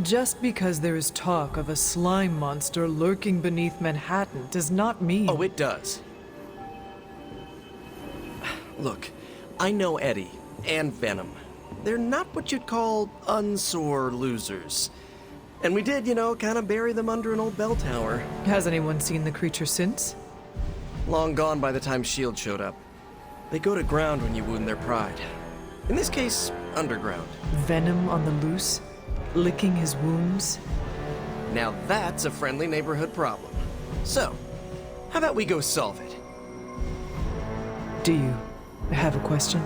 Just because there is talk of a slime monster lurking beneath Manhattan does not mean... Oh, it does. Look, I know Eddie and Venom. They're not what you'd call unsore losers. And we did, kind of bury them under an old bell tower. Has anyone seen the creature since? Long gone by the time S.H.I.E.L.D. showed up. They go to ground when you wound their pride. In this case, underground. Venom on the loose? Licking his wounds? Now that's a friendly neighborhood problem. So, how about we go solve it? Do you have a question?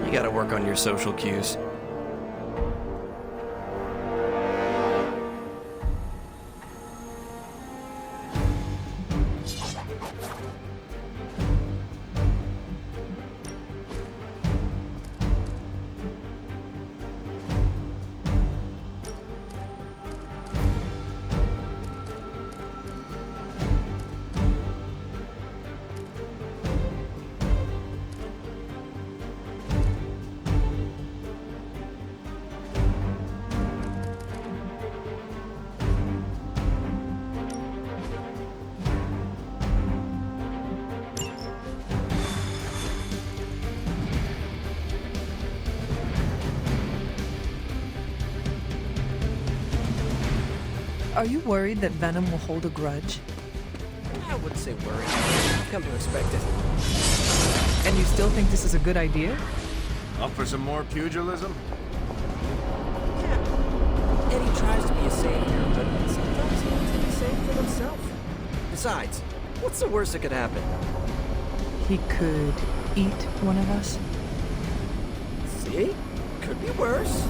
You gotta work on your social cues. Are you worried that Venom will hold a grudge? I wouldn't say worried. Come to expect it. And you still think this is a good idea? Up for some more pugilism? Yeah. Eddie tries to be a savior, but sometimes he wants to be saved for himself. Besides, what's the worst that could happen? He could eat one of us? See? Could be worse.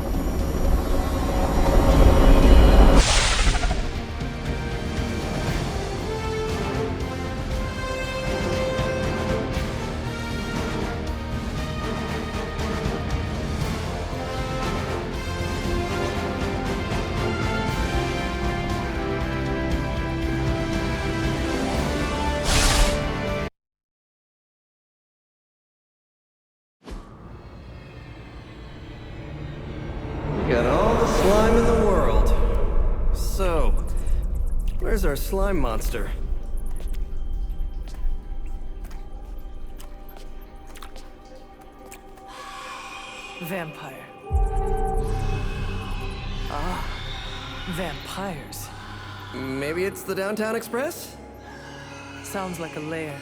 Got all the slime in the world. So, where's our slime monster? Vampire. Ah, vampires. Maybe it's the Downtown Express? Sounds like a lair.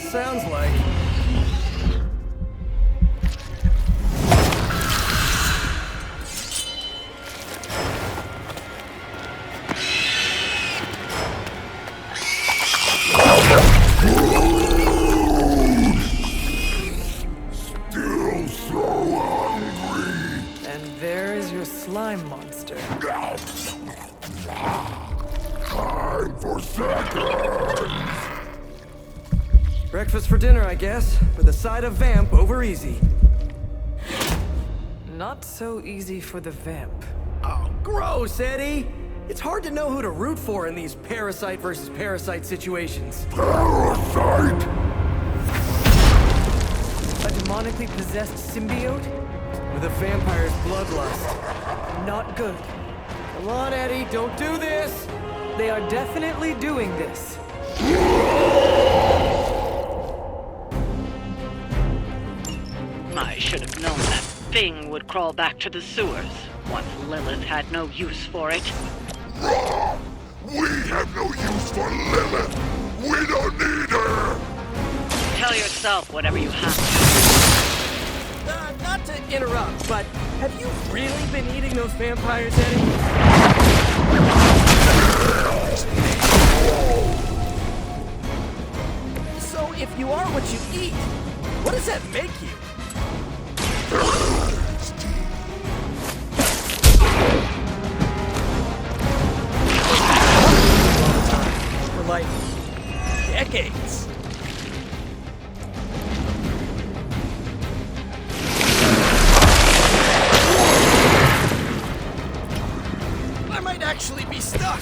Sounds like... Still so hungry. And there is your slime monster. Time for seconds. Breakfast for dinner, I guess, with a side of vamp over easy. Not so easy for the vamp. Oh, gross, Eddie! It's hard to know who to root for in these parasite versus parasite situations. Parasite. A demonically possessed symbiote? With a vampire's bloodlust. Not good. Come on, Eddie, don't do this! They are definitely doing this. I should have known that thing would crawl back to the sewers once Lilith had no use for it. Wrong. We have no use for Lilith. We don't need her. Tell yourself whatever you have to. Not to interrupt, but have you really been eating those vampires, Eddie? So if you are what you eat, what does that make you? For like decades. I might actually be stuck.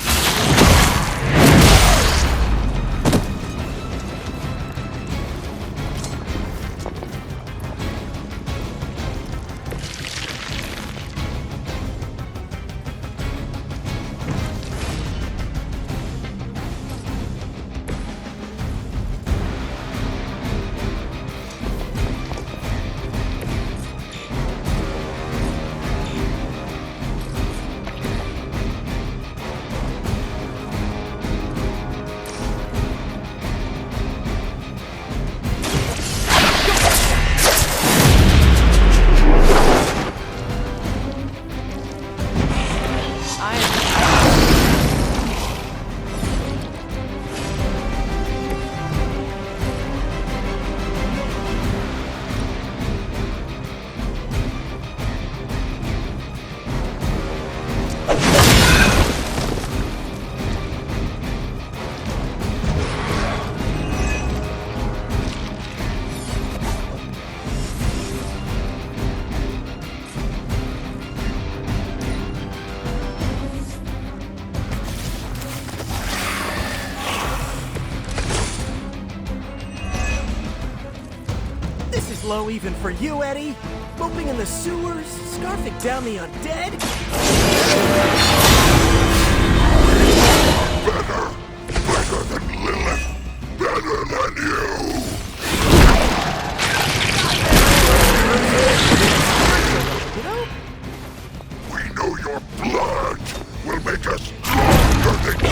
This is low even for you, Eddie. Moping in the sewers, scarfing down the undead. Better than Lilith! Better than you! You know? We know your blood will make us stronger than you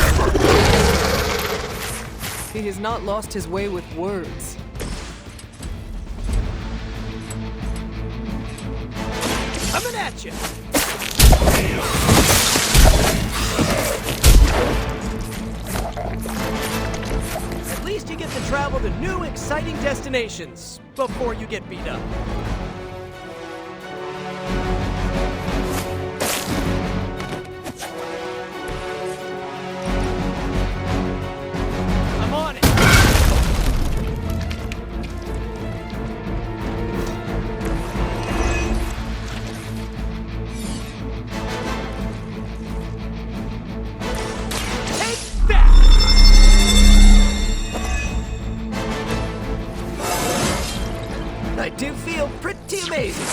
ever could! He has not lost his way with words. Coming at you! At least you get to travel to new, exciting destinations before you get beat up. I'm on it! Take that! I do feel pretty amazing.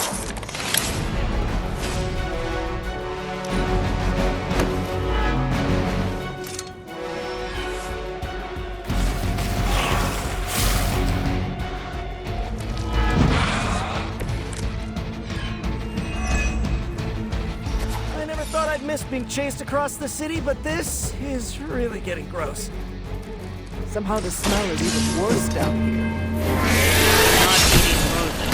I never thought I'd miss being chased across the city, but this is really getting gross. Somehow the smell is even worse down here. Not eating frozen.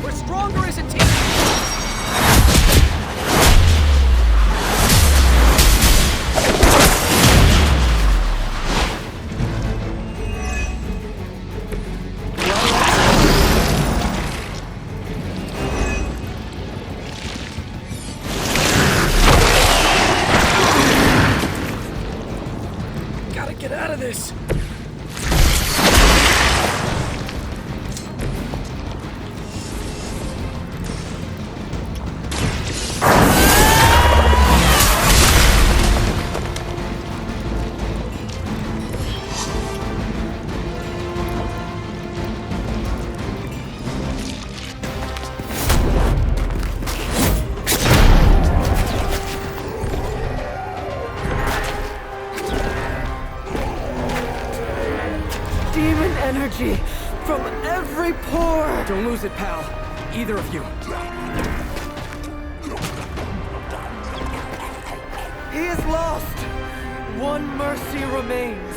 We're stronger as a team. Gotta get out of this. Demon energy from every pore! Don't lose it, pal. Either of you. He is lost! One mercy remains.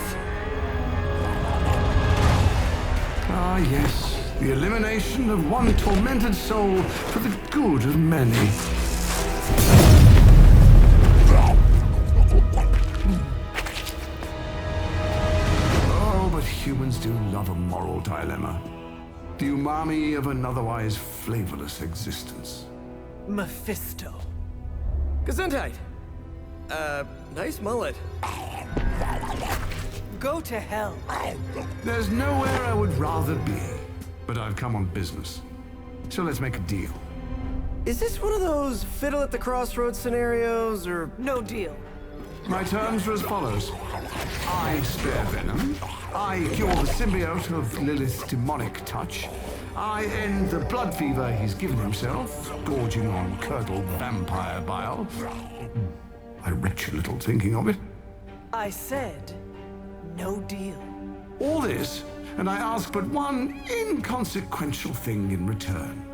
Ah, yes. The elimination of one tormented soul for the good of many. Oh, but humans do love a moral dilemma. The umami of an otherwise flavorless existence. Mephisto. Gesundheit. Nice mullet. Go to hell. There's nowhere I would rather be, but I've come on business. So let's make a deal. Is this one of those fiddle at the crossroads scenarios, or... No deal. My terms are as follows. I spare Venom. I cure the symbiote of Lilith's demonic touch. I end the blood fever he's given himself, gorging on curdled vampire bile. I retch a little thinking of it. I said, no deal. All this, and I ask but one inconsequential thing in return.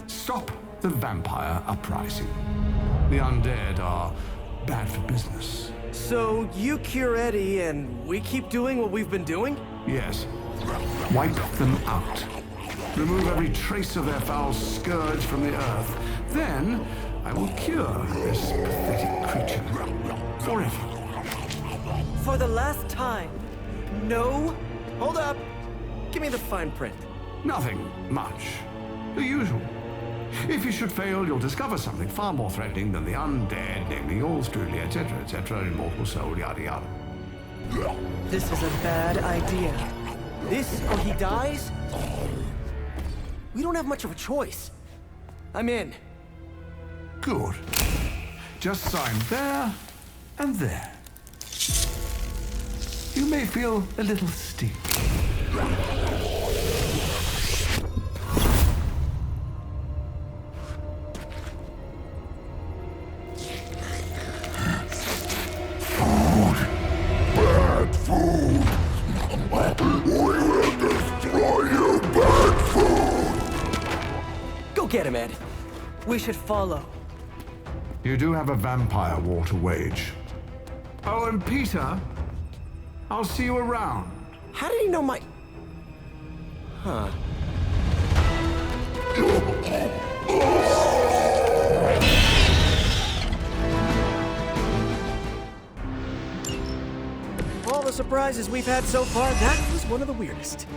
Stop the vampire uprising. The undead are bad for business. So you cure Eddie, and we keep doing what we've been doing? Yes. Wipe them out. Remove every trace of their foul scourge from the earth. Then I will cure this pathetic creature forever. For the last time, no. Hold up. Give me the fine print. Nothing much. The usual. If you should fail, you'll discover something far more threatening than the undead, namely yours truly, etc., immortal soul, yada yada. This is a bad idea. This or he dies? We don't have much of a choice. I'm in. Good. just sign there and there. You may feel a little sting. Bad food! We will destroy you, bad food! Go get him, Ed. We should follow. You do have a vampire war to wage. Oh, and Peter, I'll see you around. How did he know my... Huh. All the surprises we've had so far, that was one of the weirdest.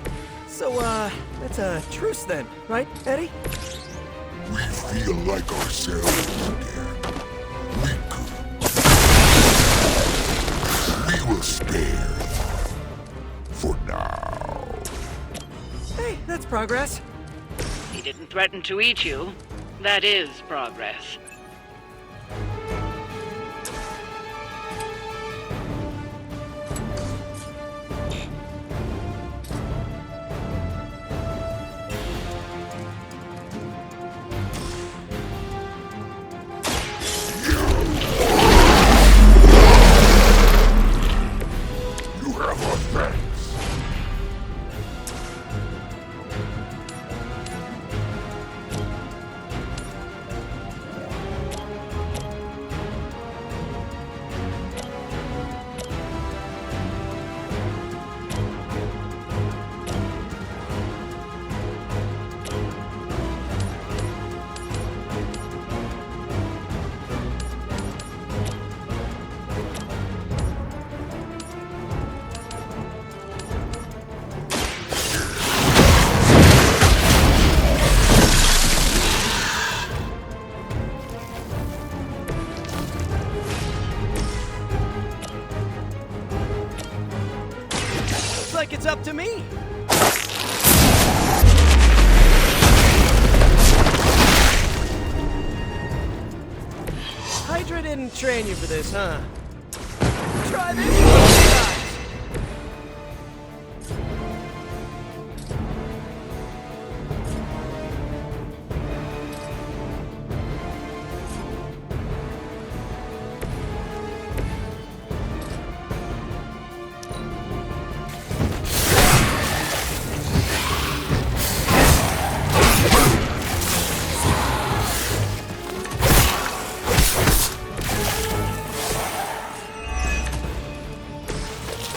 So, that's a truce then, right, Eddie? We feel like ourselves again. We could. We will spare them. For now. Hey, that's progress. He didn't threaten to eat you. That is progress. You have our thanks. Looks like it's up to me. Hydra didn't train you for this, huh? Try this one, guys.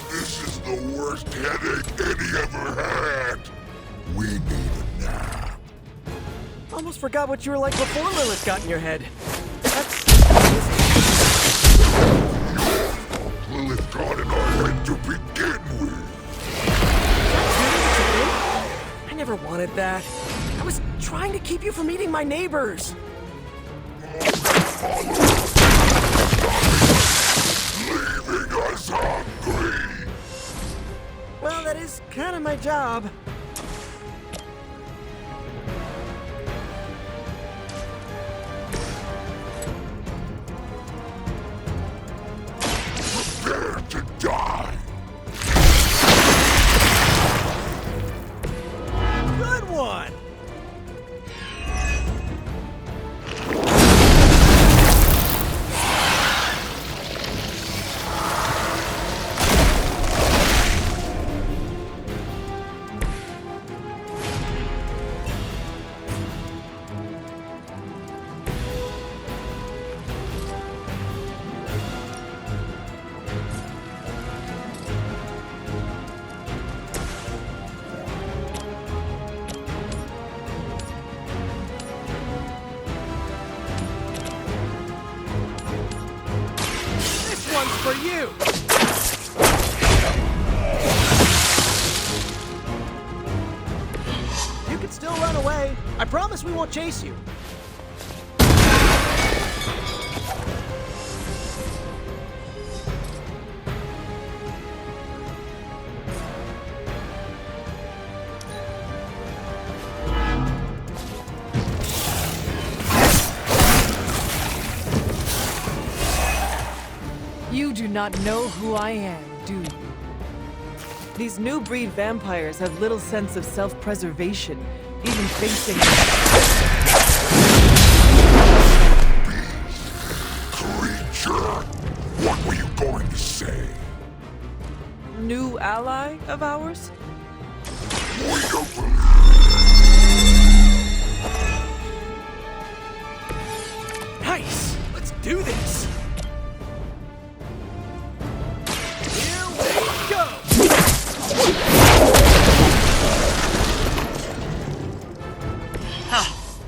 This is the worst headache Eddie ever had. We need a nap. Almost forgot what you were like before Lilith got in your head. That's... Lilith got in our head to begin with. I never wanted that. I was trying to keep you from eating my neighbors. Leaving us hungry. Well, that is kind of my job. Prepare to die. Good one. This one's for you. You can still run away. I promise we won't chase you. You do not know who I am, do you? These new breed vampires have little sense of self-preservation, even facing... Creature! What were you going to say? New ally of ours? We don't believe. Nice! Let's do this! Here we go!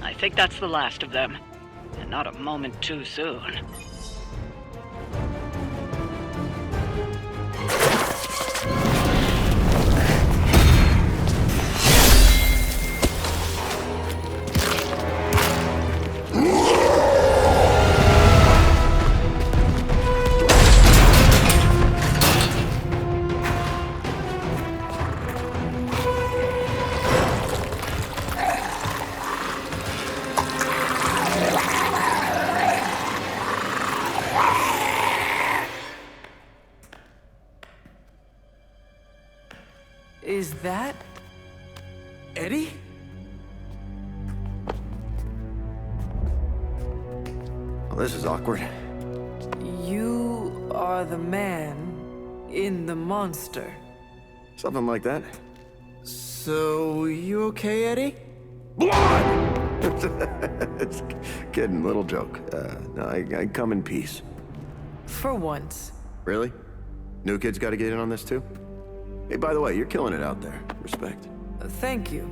I think that's the last of them. And not a moment too soon. Is that... Eddie? Well, this is awkward. You are the man in the monster? Something like that. So, you okay, Eddie? It's kidding, little joke. No, I come in peace. For once. Really? New kids gotta get in on this too? Hey, by the way, you're killing it out there. Respect. Thank you.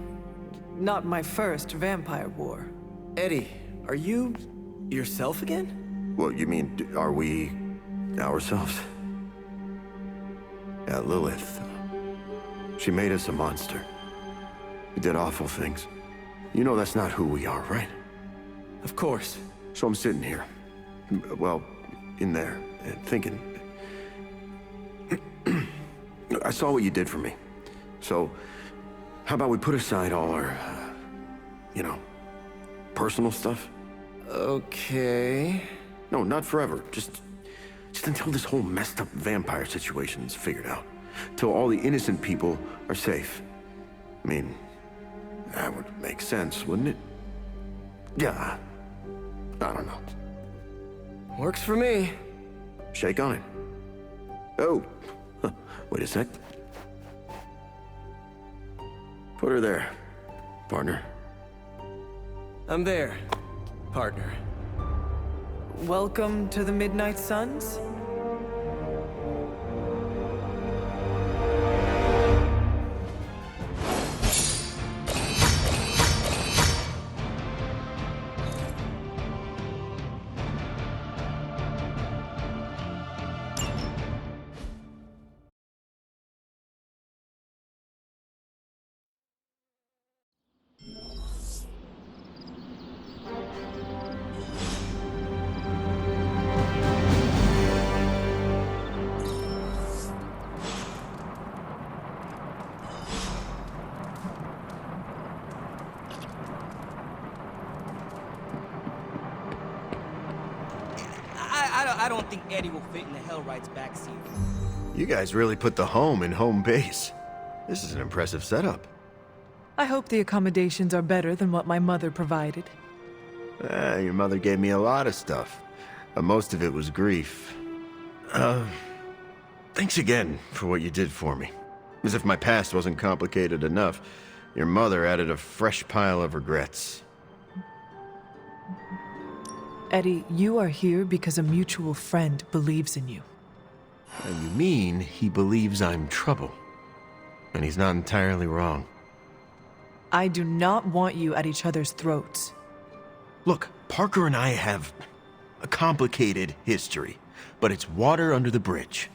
Not my first vampire war. Eddie, are you yourself again? Well, you mean, are we ourselves? Yeah, Lilith. She made us a monster. We did awful things. You know that's not who we are, right? Of course. So I'm sitting here, well, in there, thinking. I saw what you did for me. So, how about we put aside all our, personal stuff? Okay. No, not forever. Just until this whole messed up vampire situation is figured out. Till all the innocent people are safe. I mean, that would make sense, wouldn't it? Yeah. I don't know. Works for me. Shake on it. Oh, wait a sec. Put her there, partner. I'm there, partner. Welcome to the Midnight Suns? I don't think Eddie will fit in the Hellright's backseat. You guys really put the home in home base. This is an impressive setup. I hope the accommodations are better than what my mother provided. Your mother gave me a lot of stuff. Most of it was grief. Thanks again for what you did for me. As if my past wasn't complicated enough, your mother added a fresh pile of regrets. Eddie, you are here because a mutual friend believes in you. You mean he believes I'm trouble? And he's not entirely wrong. I do not want you at each other's throats. Look, Parker and I have a complicated history, but it's water under the bridge.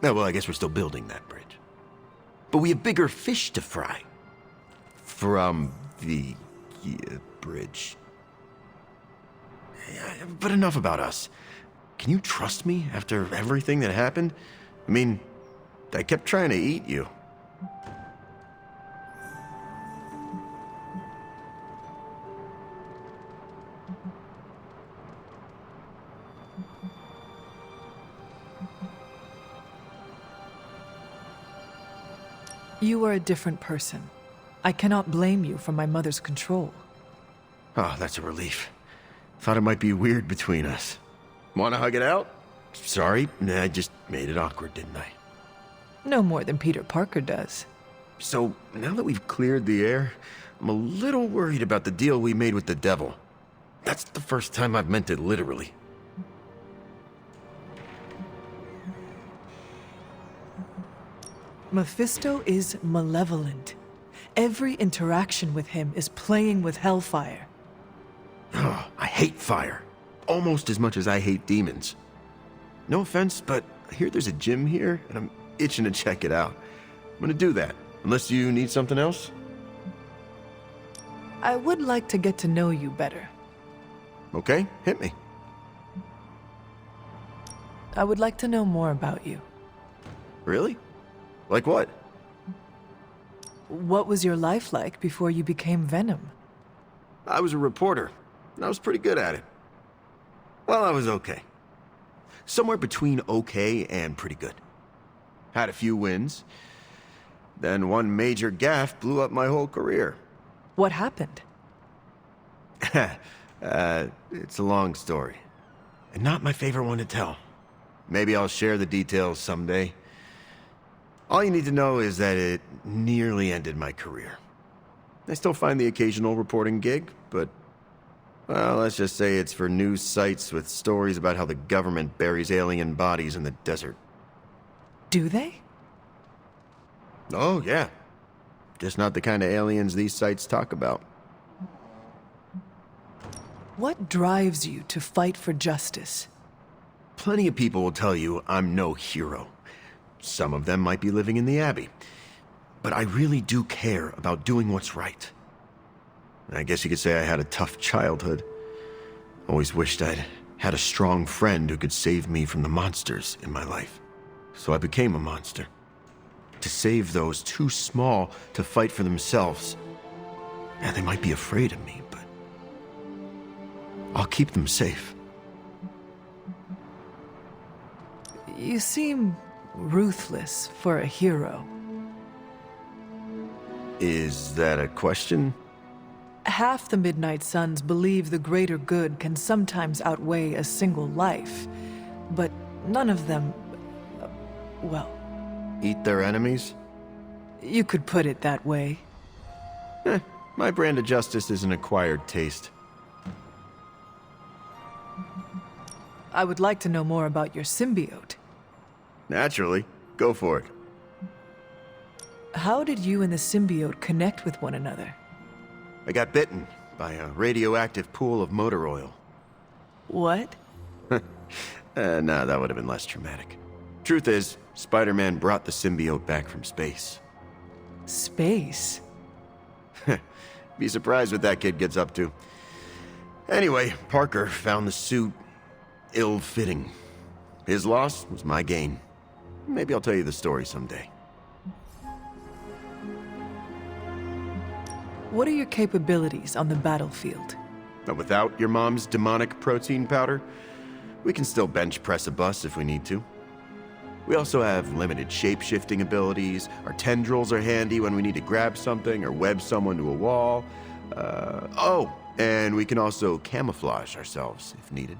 Well, I guess we're still building that bridge. But we have bigger fish to fry. From the bridge. But enough about us. Can you trust me after everything that happened? I mean, I kept trying to eat you. You are a different person. I cannot blame you for my mother's control. Oh, that's a relief. Thought it might be weird between us. Wanna hug it out? Sorry, I just made it awkward, didn't I? No more than Peter Parker does. So, now that we've cleared the air, I'm a little worried about the deal we made with the devil. That's the first time I've meant it literally. Mephisto is malevolent. Every interaction with him is playing with hellfire. Oh, I hate fire. Almost as much as I hate demons. No offense, but I hear there's a gym here, and I'm itching to check it out. I'm gonna do that, unless you need something else. I would like to get to know you better. Okay, hit me. I would like to know more about you. Really? Like what? What was your life like before you became Venom? I was a reporter, and I was pretty good at it. Well, I was okay. Somewhere between okay and pretty good. Had a few wins. Then one major gaffe blew up my whole career. What happened? It's a long story. And not my favorite one to tell. Maybe I'll share the details someday. All you need to know is that it nearly ended my career. I still find the occasional reporting gig, but, well, let's just say it's for news sites with stories about how the government buries alien bodies in the desert. Do they? Oh, yeah. Just not the kind of aliens these sites talk about. What drives you to fight for justice? Plenty of people will tell you I'm no hero. Some of them might be living in the Abbey. But I really do care about doing what's right. I guess you could say I had a tough childhood. Always wished I'd had a strong friend who could save me from the monsters in my life. So I became a monster. To save those too small to fight for themselves. Yeah, they might be afraid of me, but I'll keep them safe. You seem ruthless for a hero. Is that a question? Half the Midnight Suns believe the greater good can sometimes outweigh a single life, but none of them, well... Eat their enemies? You could put it that way. My brand of justice is an acquired taste. I would like to know more about your symbiote. Naturally. Go for it. How did you and the symbiote connect with one another? I got bitten by a radioactive pool of motor oil. What? No, that would have been less traumatic. Truth is, Spider-Man brought the symbiote back from space. Space? Be surprised what that kid gets up to. Anyway, Parker found the suit ill-fitting. His loss was my gain. Maybe I'll tell you the story someday. What are your capabilities on the battlefield? But without your mom's demonic protein powder, we can still bench press a bus if we need to. We also have limited shape-shifting abilities. Our tendrils are handy when we need to grab something or web someone to a wall. Oh, and we can also camouflage ourselves if needed.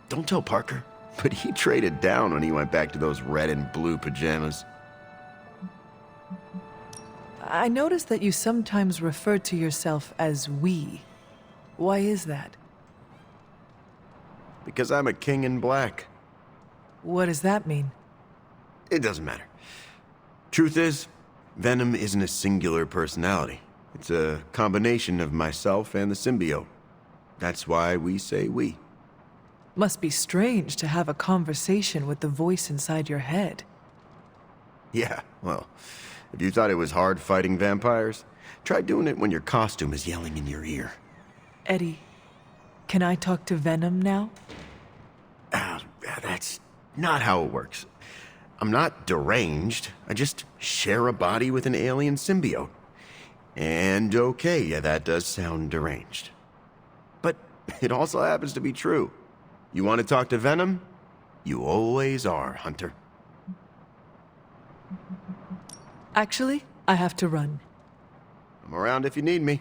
Don't tell Parker, but he traded down when he went back to those red and blue pajamas. I noticed that you sometimes refer to yourself as we. Why is that? Because I'm a king in black. What does that mean? It doesn't matter. Truth is, Venom isn't a singular personality. It's a combination of myself and the symbiote. That's why we say we. Must be strange to have a conversation with the voice inside your head. Yeah, well, if you thought it was hard fighting vampires, try doing it when your costume is yelling in your ear. Eddie, can I talk to Venom now? That's not how it works. I'm not deranged. I just share a body with an alien symbiote. And okay, yeah, that does sound deranged. But it also happens to be true. You want to talk to Venom? You always are, Hunter. Actually, I have to run. I'm around if you need me.